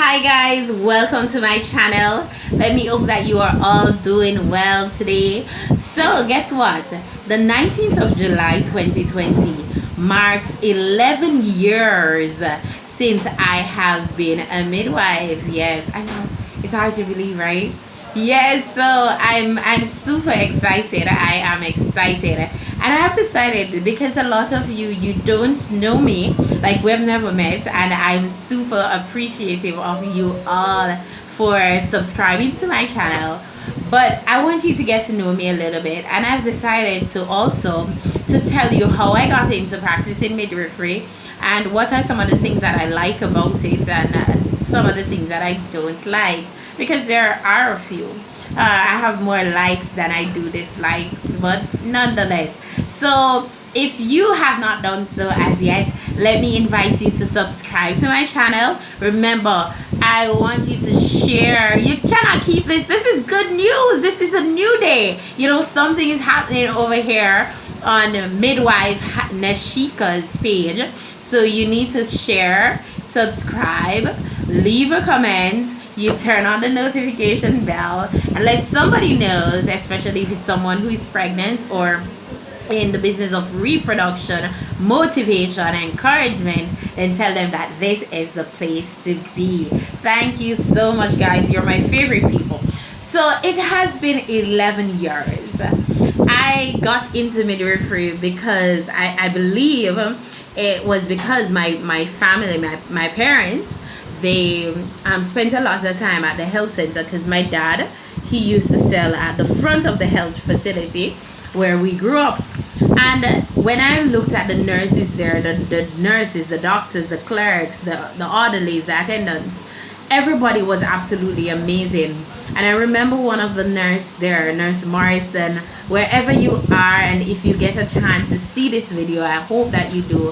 Hi guys, welcome to my channel. Let me hope that you are all doing well today. So guess what? The 19th of July 2020 marks 11 years since I have been a midwife. Yes, I know. It's hard to believe, right? Yes, so I'm super excited. I am excited. And I have decided, because a lot of you don't know me, like we've never met, and I'm super appreciative of you all for subscribing to my channel. But I want you to get to know me a little bit, and I've decided to also to tell you how I got into practicing midwifery and what are some of the things that I like about it, and some of the things that I don't like, because there are a few. I have more likes than I do dislikes, but nonetheless. So if you have not done so as yet, let me invite you to subscribe to my channel. Remember, I want you to share. You cannot keep this. This is good news. This is a new day. You know, something is happening over here on Midwife Nasheka's page. So you need to share, subscribe, leave a comment, you turn on the notification bell, and let somebody know, especially if it's someone who is pregnant or in the business of reproduction, motivation, encouragement, then tell them that this is the place to be. Thank you so much, guys. You're my favorite people. So it has been 11 years. I got into midwifery because I believe it was because my family, my parents, they spent a lot of time at the health center, because my dad, he used to sell at the front of the health facility where we grew up. And when I looked at the nurses there, the nurses, the doctors, the clerks, the orderlies, the attendants, everybody was absolutely amazing. And I remember one of the nurse there, Nurse Morrison, wherever you are, and if you get a chance to see this video, I hope that you do.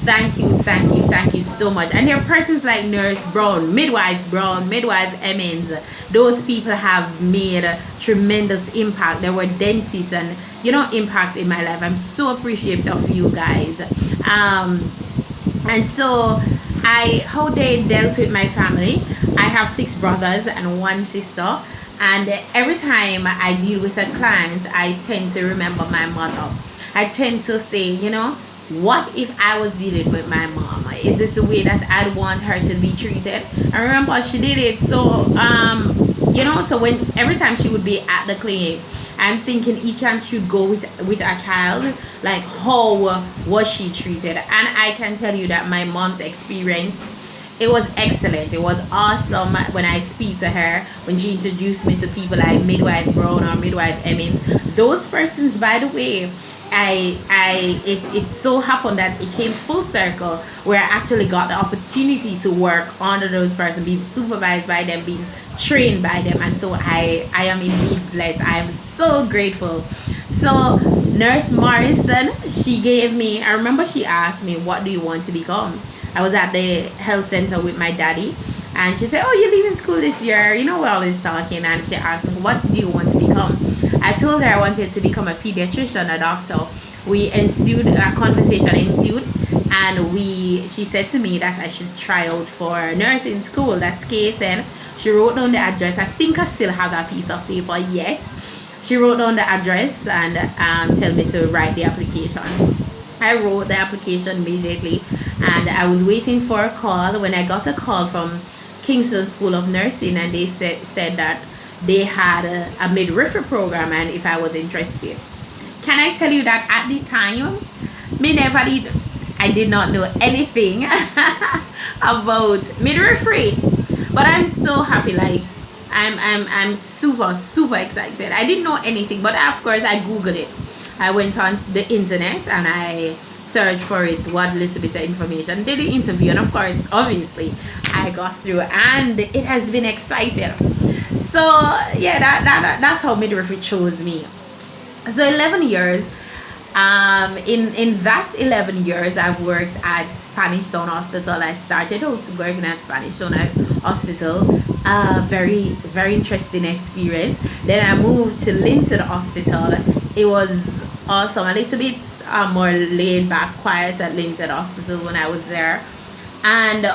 Thank you so much. And there are persons like Nurse Brown, Midwife Emmons. Those people have made a tremendous impact. There were dentists and, you know, impact in my life. I'm so appreciative of you guys. And so how they dealt with my family. I have 6 brothers and 1 sister. And every time I deal with a client, I tend to remember my mother. I tend to say, you know, what if I was dealing with my mom? Is this the way that I'd want her to be treated? I remember she did it. So you know, so when every time she would be at the clinic, I'm thinking each time she would go with a child, like how was she treated? And I can tell you that my mom's experience, it was excellent. It was awesome when I speak to her, when she introduced me to people like Midwife Brown or Midwife Emmons. Those persons, by the way, it so happened that it came full circle where I actually got the opportunity to work under those persons, being supervised by them, being trained by them. And so I am indeed blessed. I am so grateful. So Nurse Morrison, she gave me, I remember she asked me, what do you want to become? I was at the health center with my daddy, and she said, oh, you're leaving school this year, you know, we're always talking. And she asked me, what do you want to become? I told her I wanted to become a pediatrician, a doctor. A conversation ensued, and she said to me that I should try out for nursing school. That's KSN. She wrote down the address. I think I still have that piece of paper. Yes, she wrote down the address and tell me to write the application. I wrote the application immediately, and I was waiting for a call when I got a call from Kingston School of Nursing, and they said that they had a midwifery program and if I was interested. Can I tell you that at the time, I did not know anything about midwifery, but I'm so happy. Like I'm super excited. I didn't know anything, but of course I googled it. I went on the internet and I searched for it, what little bit of information, did the interview, and of course, obviously, I got through, and it has been exciting. So yeah, that's how midwifery chose me. So 11 years. In that 11 years, I've worked at Spanish Town Hospital. I started out working at Spanish Town Hospital. Very interesting experience. Then I moved to Linton Hospital. It was awesome. A little bit more laid back, quiet at Linton Hospital when I was there. And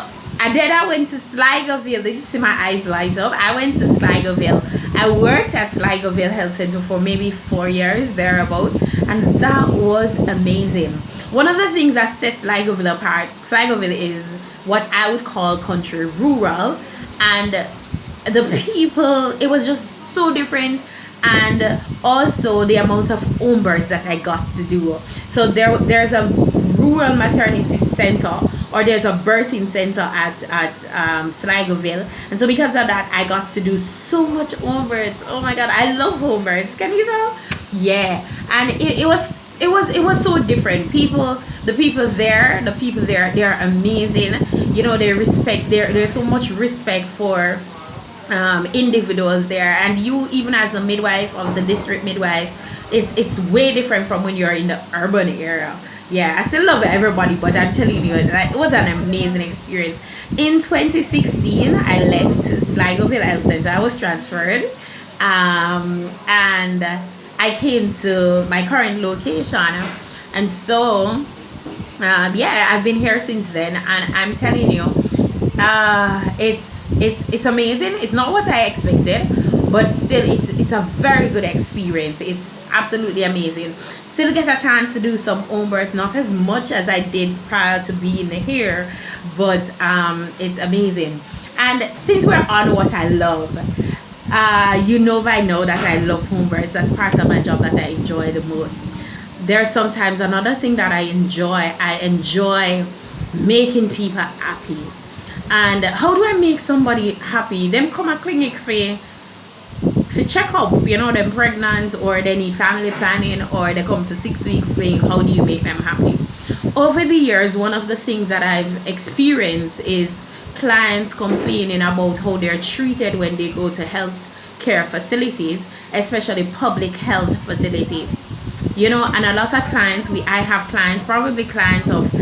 And then I went to Sligoville. Did you see my eyes light up? I went to Sligoville. I worked at Sligoville Health Center for maybe 4 years, thereabout, and that was amazing. One of the things that sets Sligoville apart, Sligoville is what I would call country rural, and the people, it was just so different. And also the amount of home births that I got to do. So there's a rural maternity center, or there's a birthing center at Sligoville, and so because of that I got to do so much home births. Oh my god, I love home births. Can you tell? Yeah. And it was so different. The people there, they're amazing. You know, they respect, there's so much respect for individuals there. And you, even as a midwife of the district midwife, it's way different from when you're in the urban area. Yeah, I still love everybody, but I'm telling you, it was an amazing experience. In 2016 I left Sligoville Health Center. I was transferred, and I came to my current location. And so yeah, I've been here since then, and I'm telling you, it's amazing. It's not what I expected, but still it's a very good experience. It's absolutely amazing. Still get a chance to do some home births, not as much as I did prior to being here, but it's amazing. And since we're on what I love, you know by now that I love home births. That's part of my job that I enjoy the most. There's sometimes another thing that I enjoy making people happy. And how do I make somebody happy? Them come a clinic for check up, you know, them pregnant, or they need family planning, or they come to 6 weeks clinic. How do you make them happy? Over the years, one of the things that I've experienced is clients complaining about how they're treated when they go to health care facilities, especially public health facility. You know, and a lot of clients, I have clients, probably clients of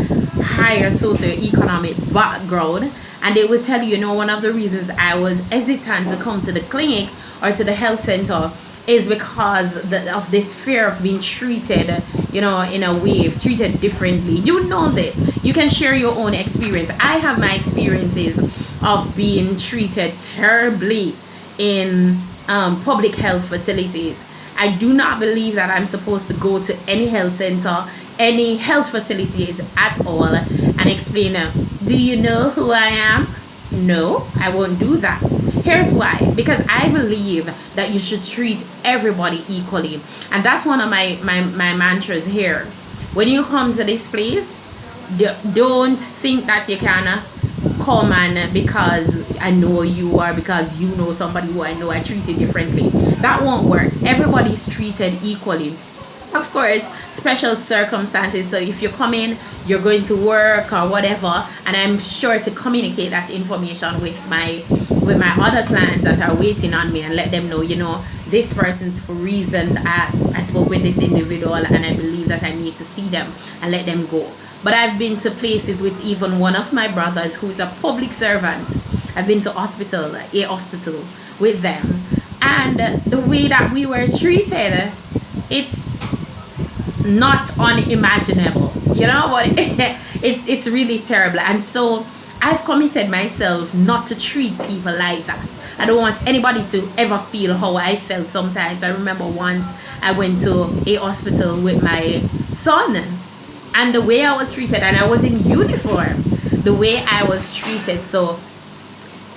higher socioeconomic background, and they will tell you, you know, one of the reasons I was hesitant to come to the clinic or to the health center is because of this fear of being treated, you know, in a way, treated differently. You know this. You can share your own experience. I have my experiences of being treated terribly in public health facilities. I do not believe that I'm supposed to go to any health center, any health facilities at all, and explain, do you know who I am? No, I won't do that. Here's why. Because I believe that you should treat everybody equally. And that's one of my mantras here. When you come to this place, don't think that you can come and because I know you, or because you know somebody who I know, I treat you differently. That won't work. Everybody's treated equally. Of course, special circumstances. So if you come in, you're going to work or whatever, and I'm sure to communicate that information with my other clients that are waiting on me, and let them know, you know, this person's for reason. I spoke with this individual and I believe that I need to see them, and let them go. But I've been to places with even one of my brothers who is a public servant. I've been to a hospital with them, and the way that we were treated, it's not unimaginable, you know. But it's really terrible. And so I've committed myself not to treat people like that. I don't want anybody to ever feel how I felt sometimes. I remember once I went to a hospital with my son, and the way I was treated, and I was in uniform, the way I was treated. So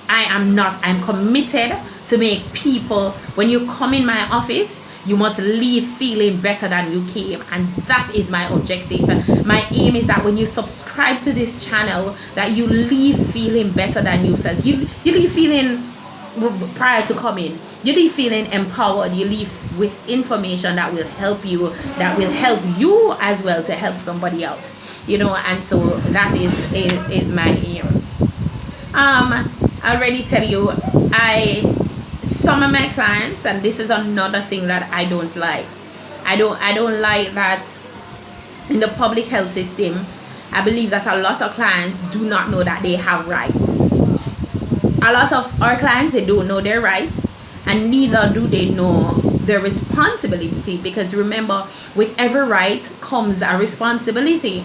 I'm committed to make people, when you come in my office, you must leave feeling better than you came. And that is my objective. My aim is that when you subscribe to this channel, that you leave feeling better than you felt. You leave feeling, prior to coming, you leave feeling empowered. You leave with information that will help you, as well to help somebody else, you know. And so that is my aim. I already tell you, some of my clients, and this is another thing that I don't like. I don't like that in the public health system. I believe that a lot of clients do not know that they have rights. A lot of our clients, they don't know their rights, and neither do they know their responsibility, because remember, with every right comes a responsibility.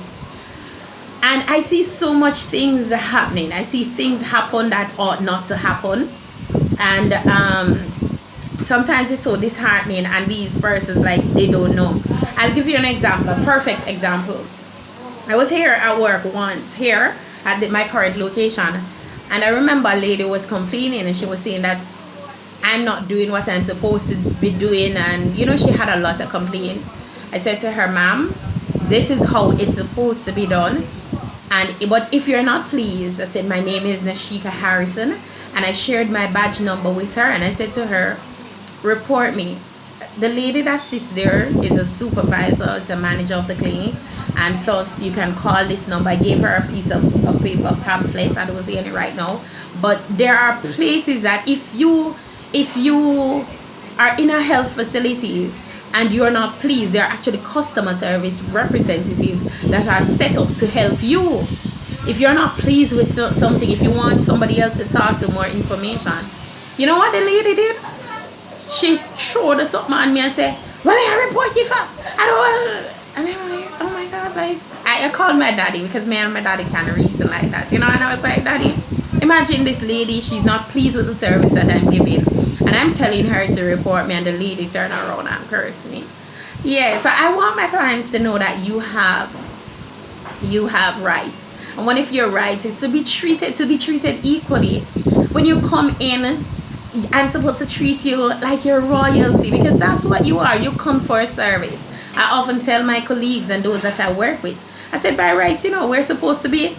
And I see so much things happening. I see things happen that ought not to happen. And sometimes it's so disheartening, and these persons, like, they don't know. I'll give you an example, a perfect example. I was here at work once, here at my current location, and I remember a lady was complaining, and she was saying that I'm not doing what I'm supposed to be doing, and she had a lot of complaints. I said to her, ma'am, this is how it's supposed to be done. But if you're not pleased, I said, my name is Nasheka Harrison, and I shared my badge number with her, and I said to her, report me. The lady that sits there is a supervisor, the manager of the clinic, and plus you can call this number. I gave her a piece of paper pamphlet. I don't see any right now, but there are places that if you are in a health facility and you're not pleased, there are actually customer service representatives that are set up to help you. If you're not pleased with something, if you want somebody else to talk to, more information, you know what the lady did? She threw the something on me and said, "What may I report you for? I don't." And I'm like, oh my god, like, I called my daddy, because me and my daddy can't reason like that, and I was like, Daddy, imagine this lady, she's not pleased with the service that I'm giving, and I'm telling her to report me, and the lady turned around and cursed me. Yeah, so I want my clients to know that you have rights, and one of your rights is to be treated equally. When you come in, I'm supposed to treat you like you're royalty, because that's what you are. You come for a service. I often tell my colleagues and those that I work with, I said, by rights, we're supposed to be,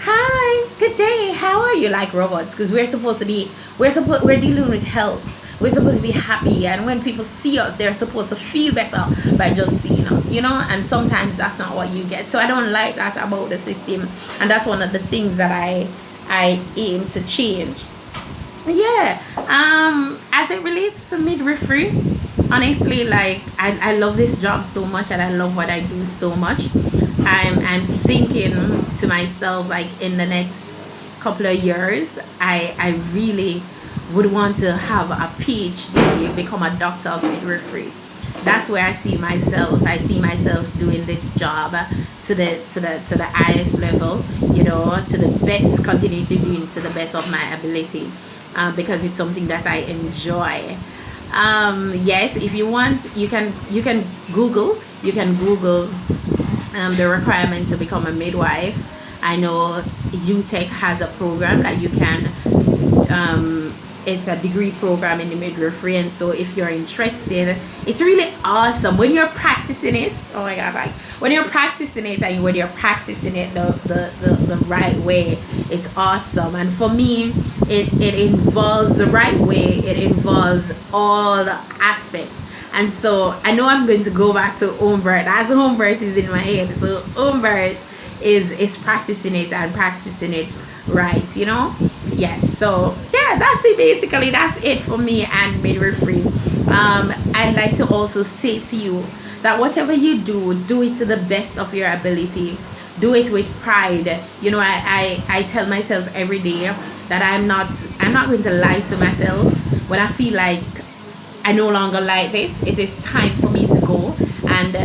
hi, good day, how are you, like robots, because we're dealing with health. We're supposed to be happy, and when people see us, they're supposed to feel better by just seeing us, and sometimes that's not what you get. So I don't like that about the system, and that's one of the things that I aim to change. Yeah, as it relates to midwifery, honestly, like, I love this job so much, and I love what I do so much. I'm thinking to myself, like, in the next couple of years, I really would want to have a PhD, become a doctor of midwifery. That's where I see myself. I see myself doing this job to the highest level, to the best, continue to do it to the best of my ability, because it's something that I enjoy. Yes, if you want, you can Google the requirements to become a midwife. I know UTech has a program that you can, it's a degree program in the midwifery, and so if you're interested, it's really awesome when you're practicing it. Oh my god, like, when you're practicing it, and when you're practicing it the right way, it's awesome. And for me, it involves the right way, it involves all the aspects. And so I know I'm going to go back to home birth, as home birth is in my head. So home birth is practicing it, and practicing it right, Yes, so yeah, that's it. Basically, that's it for me and midwifery. I'd like to also say to you that whatever you do it to the best of your ability. Do it with pride. I tell myself every day that I'm not going to lie to myself when I feel like I no longer like this. It is time for me to go, and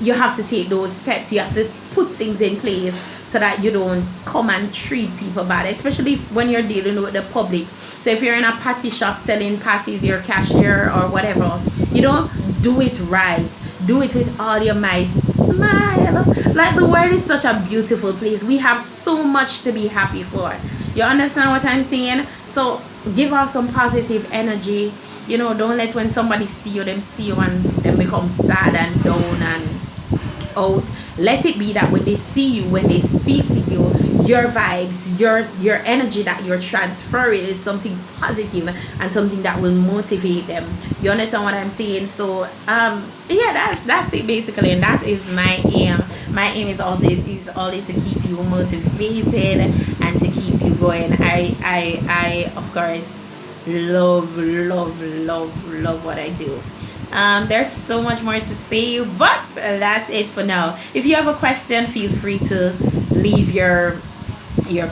you have to take those steps. You have to put things in place so that you don't come and treat people bad, especially when you're dealing with the public. So if you're in a patty shop selling patties, you're cashier or whatever, do it right. Do it with all your might. Smile. Like, the world is such a beautiful place. We have so much to be happy for. You understand what I'm saying? So give off some positive energy. Don't let when somebody see you and them become sad and down and out. Let it be that when they see you, when they speak to you, your vibes, your energy that you're transferring is something positive and something that will motivate them. You understand what I'm saying? So yeah, that's it basically, and that is my aim. My aim is always to keep you motivated and to keep you going. I of course love what I do. There's so much more to say, but that's it for now. If you have a question, feel free to leave your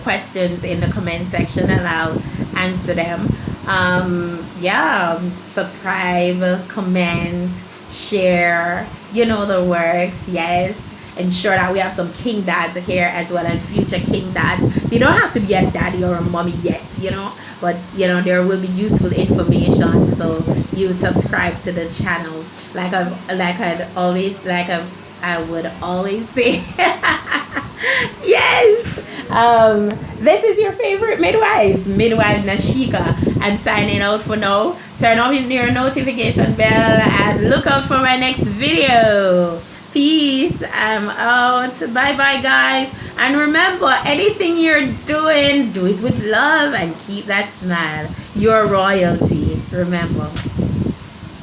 questions in the comment section, and I'll answer them. Yeah, subscribe, comment, share, the works. Yes, ensure that we have some king dads here as well, and future king dads. So you don't have to be a daddy or a mommy yet, but there will be useful information. So you subscribe to the channel, I would always say. Yes. This is your favorite midwife Nasheka. I'm signing out for now. Turn on your notification bell and look out for my next video. Peace. I'm out. Bye bye, guys. And remember, anything you're doing, do it with love and keep that smile. Your royalty. Remember.